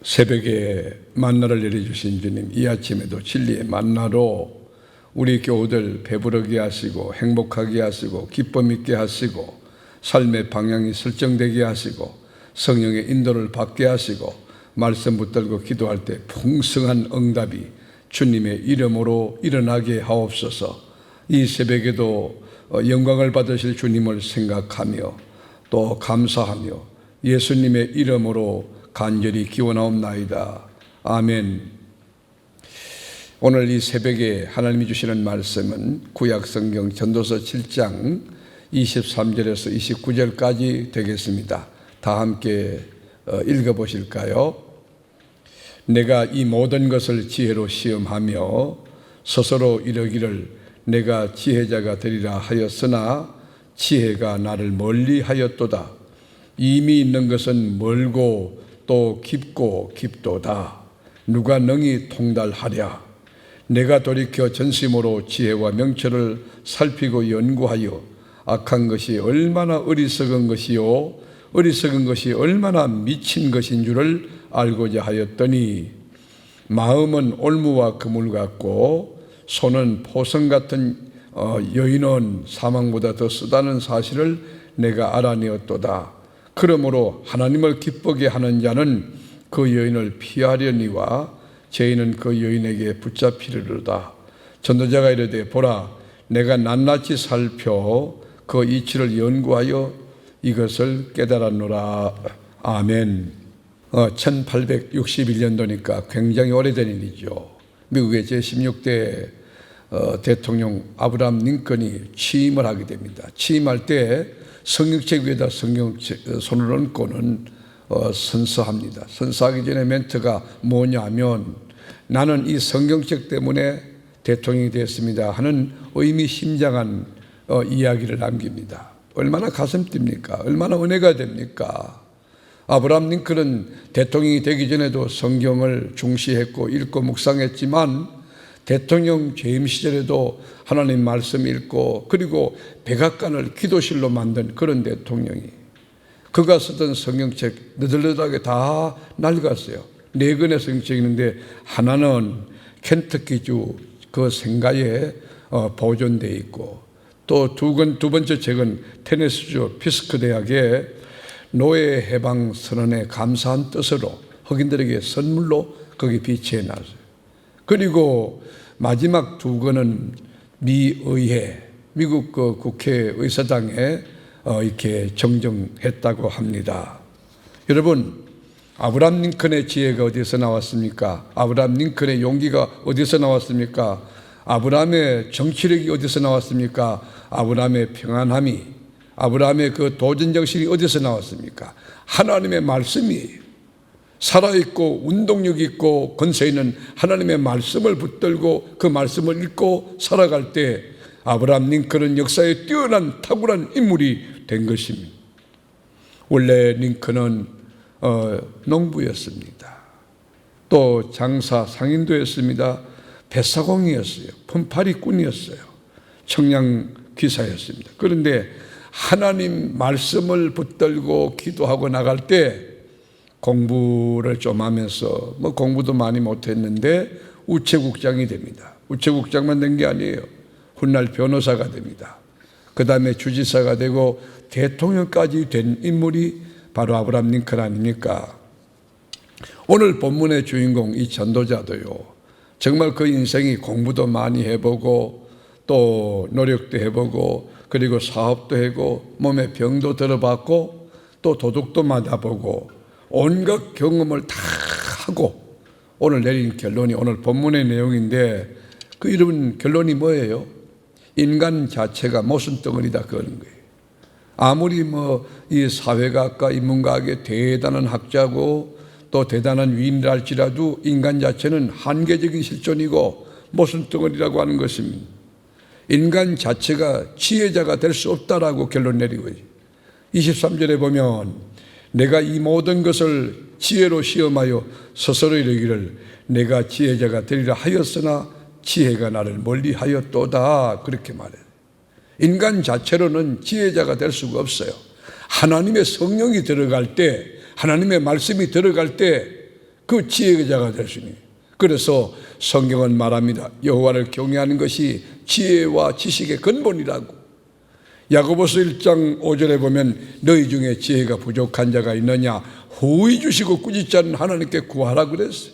새벽에 만나를 내려주신 주님, 이 아침에도 진리의 만나로 우리 교우들 배부르게 하시고 행복하게 하시고 기쁨 있게 하시고 삶의 방향이 설정되게 하시고 성령의 인도를 받게 하시고 말씀 붙들고 기도할 때 풍성한 응답이 주님의 이름으로 일어나게 하옵소서. 이 새벽에도 영광을 받으실 주님을 생각하며 또 감사하며 예수님의 이름으로 간절히 기원하옵나이다. 아멘. 오늘 이 새벽에 하나님이 주시는 말씀은 구약성경 전도서 7장 23절에서 29절까지 되겠습니다. 다 함께 읽어보실까요? 내가 이 모든 것을 지혜로 시험하며 스스로 이르기를 내가 지혜자가 되리라 하였으나 지혜가 나를 멀리 하였도다. 이미 있는 것은 멀고 또 깊고 깊도다. 누가 능히 통달하랴. 내가 돌이켜 전심으로 지혜와 명철을 살피고 연구하여 악한 것이 얼마나 어리석은 것이요 어리석은 것이 얼마나 미친 것인 줄을 알고자 하였더니 마음은 올무와 그물 같고 손은 포성 같은 여인은 사망보다 더 쓰다는 사실을 내가 알아내었도다. 그러므로 하나님을 기쁘게 하는 자는 그 여인을 피하려니와 죄인은 그 여인에게 붙잡히리로다. 전도자가 이르되 보라, 내가 낱낱이 살펴 그 이치를 연구하여 이것을 깨달았노라. 아멘. 1861년도니까 굉장히 오래된 일이죠. 미국의 제16대 대통령 아브라함 링컨이 취임을 하게 됩니다. 취임할 때 성경책 위에다 성경책 손을 얹고는 선서합니다. 선서하기 전에 멘트가 뭐냐면 나는 이 성경책 때문에 대통령이 됐습니다 하는 의미심장한 이야기를 남깁니다. 얼마나 가슴 뜁니까? 얼마나 은혜가 됩니까? 아브라함 링컨은 대통령이 되기 전에도 성경을 중시했고 읽고 묵상했지만 대통령 재임 시절에도 하나님 말씀 읽고 그리고 백악관을 기도실로 만든 그런 대통령이 그가 쓰던 성경책 느들느들하게 다 낡았어요. 4권의 성경책이 있는데 하나는 켄터키주 그 생가에 보존되어 있고 또 두 번째 책은 테네시주 피스크 대학의 노예 해방 선언에 감사한 뜻으로 흑인들에게 선물로 거기 비치해 놨어요. 그리고 마지막 2권은 미의회, 미국 그 국회의사당에 이렇게 정정했다고 합니다. 여러분, 아브라함 링컨의 지혜가 어디서 나왔습니까? 아브라함 링컨의 용기가 어디서 나왔습니까? 아브라함의 정치력이 어디서 나왔습니까? 아브라함의 평안함이, 아브라함의 그 도전정신이 어디서 나왔습니까? 하나님의 말씀이에요. 살아있고 운동력 있고 건세 있는 하나님의 말씀을 붙들고 그 말씀을 읽고 살아갈 때 아브라함 링컨은 역사에 뛰어난 탁월한 인물이 된 것입니다. 원래 링컨은 농부였습니다. 또 장사 상인도였습니다. 뱃사공이었어요. 품팔이꾼이었어요. 청량 기사였습니다. 그런데 하나님 말씀을 붙들고 기도하고 나갈 때 공부를 좀 하면서 공부도 많이 못했는데 우체국장이 됩니다. 우체국장만 된 게 아니에요. 훗날 변호사가 됩니다. 그 다음에 주지사가 되고 대통령까지 된 인물이 바로 아브라함 링컨 아닙니까? 오늘 본문의 주인공 이 전도자도요. 정말 그 인생이 공부도 많이 해보고 또 노력도 해보고 그리고 사업도 하고 몸에 병도 들어봤고 또 도둑도 맞아보고 온갖 경험을 다 하고 오늘 내린 결론이 오늘 본문의 내용인데 그 이런 결론이 뭐예요? 인간 자체가 모순덩어리다 그러는 거예요. 아무리 이 사회과학과 인문과학의 대단한 학자고 또 대단한 위인이라 할지라도 인간 자체는 한계적인 실존이고 모순덩어리라고 하는 것입니다. 인간 자체가 지혜자가 될 수 없다라고 결론 내리고 23절에 보면 내가 이 모든 것을 지혜로 시험하여 스스로 이르기를 내가 지혜자가 되리라 하였으나 지혜가 나를 멀리 하였도다 그렇게 말해요. 인간 자체로는 지혜자가 될 수가 없어요. 하나님의 성령이 들어갈 때 하나님의 말씀이 들어갈 때 그 지혜자가 될 수 있는. 그래서 성경은 말합니다. 여호와를 경외하는 것이 지혜와 지식의 근본이라고. 야고보서 1장 5절에 보면 너희 중에 지혜가 부족한 자가 있느냐 후히 주시고 꾸짖지 않는 하나님께 구하라 그랬어요.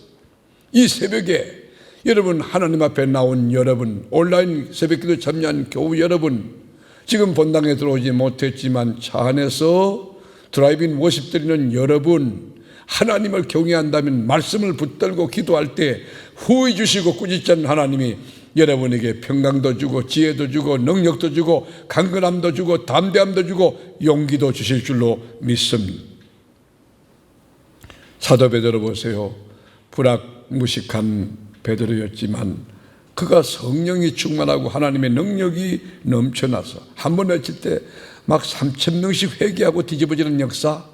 이 새벽에 여러분, 하나님 앞에 나온 여러분, 온라인 새벽기도 참여한 교우 여러분, 지금 본당에 들어오지 못했지만 차 안에서 드라이브인 워십 드리는 여러분, 하나님을 경외한다면 말씀을 붙들고 기도할 때 후히 주시고 꾸짖지 않는 하나님이 여러분에게 평강도 주고 지혜도 주고 능력도 주고 강건함도 주고 담대함도 주고 용기도 주실 줄로 믿습니다. 사도 베드로 보세요. 불악무식한 베드로였지만 그가 성령이 충만하고 하나님의 능력이 넘쳐나서 한 번 외칠 때 막 3,000명씩 회개하고 뒤집어지는 역사,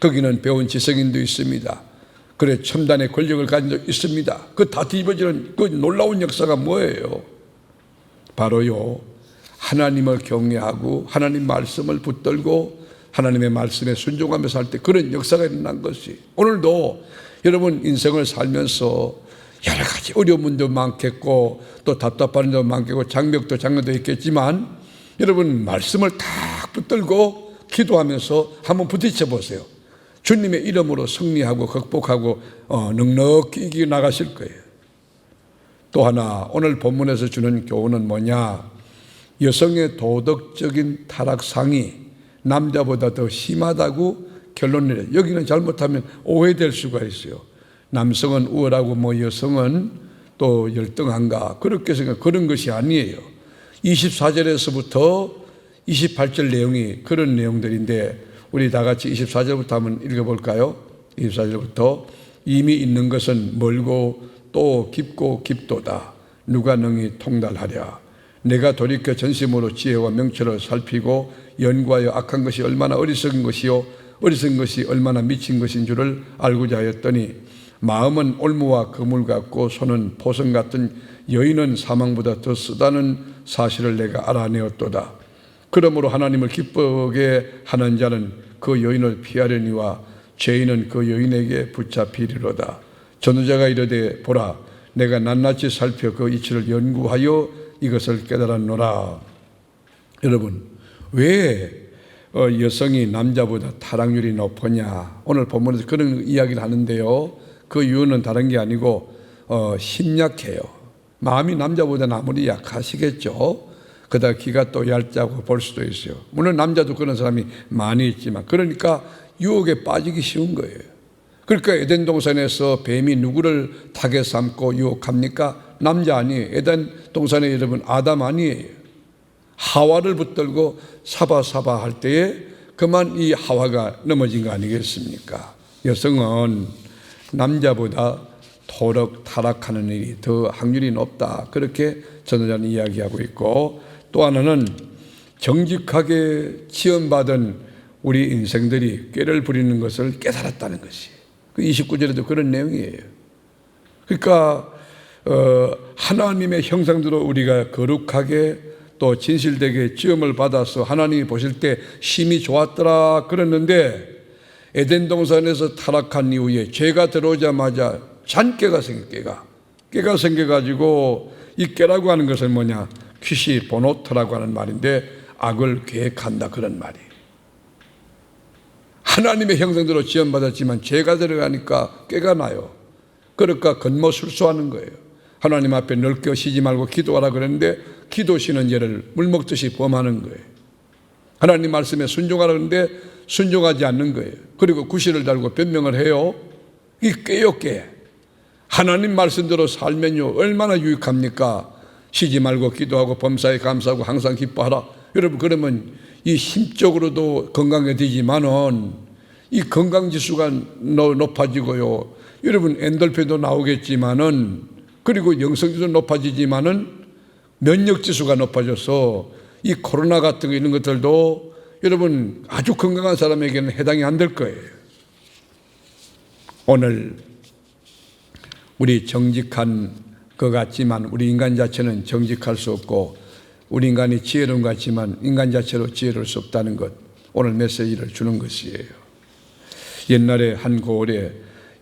거기는 배운 지성인도 있습니다. 그래 첨단의 권력을 가진 적 있습니다. 그 다 뒤집어지는 그 놀라운 역사가 뭐예요? 바로요, 하나님을 경외하고 하나님 말씀을 붙들고 하나님의 말씀에 순종하면서 할 때 그런 역사가 일어난 것이. 오늘도 여러분 인생을 살면서 여러 가지 어려움도 많겠고 또 답답한 점도 많겠고 장벽도 장애도 있겠지만 여러분 말씀을 딱 붙들고 기도하면서 한번 부딪혀 보세요. 주님의 이름으로 승리하고 극복하고 넉넉히 이겨 나가실 거예요. 또 하나 오늘 본문에서 주는 교훈은 뭐냐? 여성의 도덕적인 타락상이 남자보다 더 심하다고 결론 내려요. 여기는 잘못하면 오해될 수가 있어요. 남성은 우월하고 여성은 또 열등한가 그렇게 생각, 그런 것이 아니에요. 24절에서부터 28절 내용이 그런 내용들인데 우리 다 같이 24절부터 한번 읽어볼까요? 24절부터 이미 있는 것은 멀고 또 깊고 깊도다. 누가 능히 통달하랴. 내가 돌이켜 전심으로 지혜와 명철을 살피고 연구하여 악한 것이 얼마나 어리석은 것이요 어리석은 것이 얼마나 미친 것인 줄을 알고자 하였더니 마음은 올무와 그물 같고 손은 포성 같은 여인은 사망보다 더 쓰다는 사실을 내가 알아내었도다. 그러므로 하나님을 기쁘게 하는 자는 그 여인을 피하려니와 죄인은 그 여인에게 붙잡히리로다. 전도자가 이르되 보라 내가 낱낱이 살펴 그 이치를 연구하여 이것을 깨달았노라. 여러분 왜 여성이 남자보다 타락률이 높으냐? 오늘 본문에서 그런 이야기를 하는데요. 그 이유는 다른 게 아니고 심약해요. 마음이 남자보다는 아무리 약하시겠죠. 그러다 기가 또 얇다고 볼 수도 있어요. 물론 남자도 그런 사람이 많이 있지만 그러니까 유혹에 빠지기 쉬운 거예요. 그러니까 에덴 동산에서 뱀이 누구를 타겟 삼고 유혹합니까? 남자 아니에요. 에덴 동산에 여러분 아담 아니에요. 하와를 붙들고 사바 할 때에 그만 이 하와가 넘어진 거 아니겠습니까? 여성은 남자보다 타락하는 일이 더 확률이 높다. 그렇게 전도자는 이야기하고 있고 또 하나는 정직하게 지원받은 우리 인생들이 꾀를 부리는 것을 깨달았다는 것이. 그 29절에도 그런 내용이에요. 그러니까 하나님의 형상대로 우리가 거룩하게 또 진실되게 지음을 받아서 하나님이 보실 때 심히 좋았더라 그랬는데 에덴 동산에서 타락한 이후에 죄가 들어오자마자 잔깨가 생겨. 깨가 생겨가지고 이 깨라고 하는 것은 뭐냐? 퀴시 보노트라고 하는 말인데 악을 계획한다 그런 말이에요. 하나님의 형상대로 지원받았지만 죄가 들어가니까 깨가 나요. 그러니까 겉모술수하는 거예요. 하나님 앞에 넓게 쉬지 말고 기도하라 그랬는데 기도 쉬는 죄를 물먹듯이 범하는 거예요. 하나님 말씀에 순종하라 그랬는데 순종하지 않는 거예요. 그리고 구실을 달고 변명을 해요. 이 깨요 깨. 하나님 말씀대로 살면요 얼마나 유익합니까? 쉬지 말고 기도하고 범사에 감사하고 항상 기뻐하라. 여러분 그러면 이 힘적으로도 건강해지지만은 이 건강지수가 높아지고요. 여러분 엔돌핀도 나오겠지만은 그리고 영성지수 높아지지만은 면역지수가 높아져서 이 코로나 같은 거 이런 것들도 여러분 아주 건강한 사람에게는 해당이 안 될 거예요. 오늘 우리 정직한 것 같지만 우리 인간 자체는 정직할 수 없고 우리 인간이 지혜로운 것 같지만 인간 자체로 지혜로울 수 없다는 것 오늘 메시지를 주는 것이에요. 옛날에 한 고을에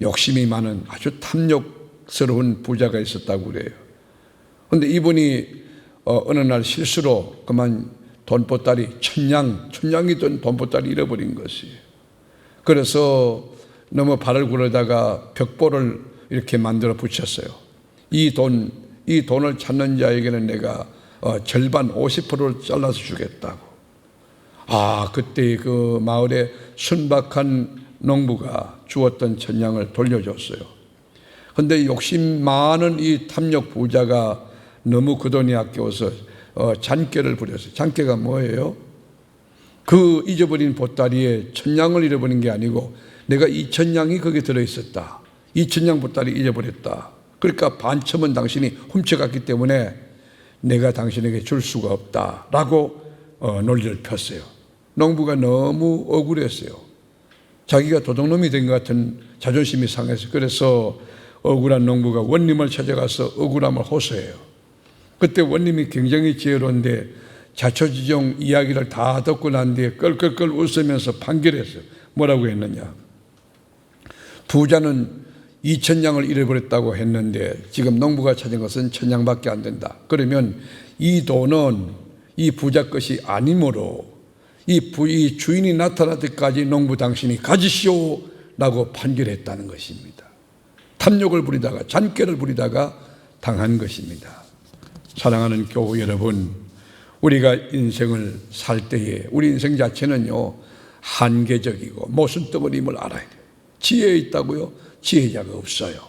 욕심이 많은 아주 탐욕스러운 부자가 있었다고 그래요. 그런데 이분이 어느 날 실수로 그만 돈보따리 천냥이던 돈보따리 잃어버린 것이에요. 그래서 너무 발을 굴러다가 벽보를 이렇게 만들어 붙였어요. 이 돈을 찾는 자에게는 내가 절반 50%를 잘라서 주겠다고. 그때 그 마을에 순박한 농부가 주었던 천냥을 돌려줬어요. 그런데 욕심 많은 이 탐욕 부자가 너무 그 돈이 아껴서 잔꾀를 부렸어요. 잔꾀가 뭐예요? 그 잊어버린 보따리에 천냥을 잃어버린 게 아니고 내가 2,000냥이 거기에 들어있었다. 2,000냥 보따리 잊어버렸다. 그러니까 반쯤은 당신이 훔쳐갔기 때문에 내가 당신에게 줄 수가 없다라고 논리를 폈어요. 농부가 너무 억울했어요. 자기가 도둑놈이 된 것 같은 자존심이 상해서 그래서 억울한 농부가 원님을 찾아가서 억울함을 호소해요. 그때 원님이 굉장히 지혜로운데 자초지종 이야기를 다 듣고 난 뒤에 껄껄껄 웃으면서 판결했어요. 뭐라고 했느냐? 부자는 2,000냥을 잃어버렸다고 했는데 지금 농부가 찾은 것은 1,000냥밖에 안 된다. 그러면 이 돈은 이 부자 것이 아니므로 이 주인이 나타날 때까지 농부 당신이 가지시오 라고 판결했다는 것입니다. 탐욕을 부리다가 잔꾀를 부리다가 당한 것입니다. 사랑하는 교우 여러분, 우리가 인생을 살 때에 우리 인생 자체는요 한계적이고 모순덩어리임을 알아야 돼요. 지혜 있다고요? 지혜자가 없어요.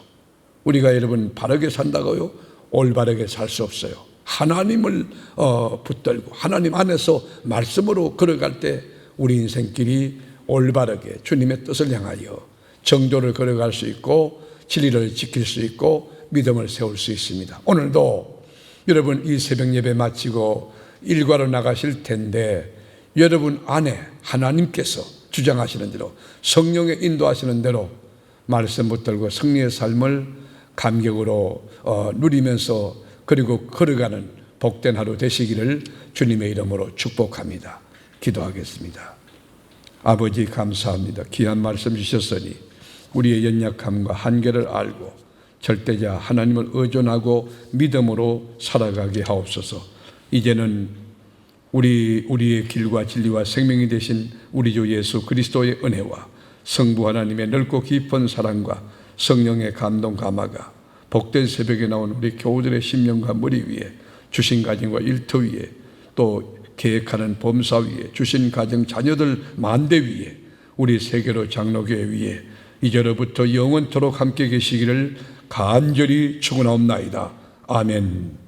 우리가 여러분 바르게 산다고요? 올바르게 살 수 없어요. 하나님을 붙들고 하나님 안에서 말씀으로 걸어갈 때 우리 인생길이 올바르게 주님의 뜻을 향하여 정도를 걸어갈 수 있고 진리를 지킬 수 있고 믿음을 세울 수 있습니다. 오늘도 여러분 이 새벽 예배 마치고 일과로 나가실 텐데 여러분 안에 하나님께서 주장하시는 대로 성령의 인도하시는 대로 말씀 붙들고 승리의 삶을 감격으로 누리면서 그리고 걸어가는 복된 하루 되시기를 주님의 이름으로 축복합니다. 기도하겠습니다. 아버지 감사합니다. 귀한 말씀 주셨으니 우리의 연약함과 한계를 알고 절대자 하나님을 의존하고 믿음으로 살아가게 하옵소서. 이제는 우리의 길과 진리와 생명이 되신 우리 주 예수 그리스도의 은혜와 성부 하나님의 넓고 깊은 사랑과 성령의 감동 감화가 복된 새벽에 나온 우리 교우들의 심령과 머리 위에 주신 가정과 일터 위에 또 계획하는 범사 위에 주신 가정 자녀들 만대 위에 우리 세계로 장로교회 위에 이제로부터 영원토록 함께 계시기를 간절히 축원하옵나이다. 아멘.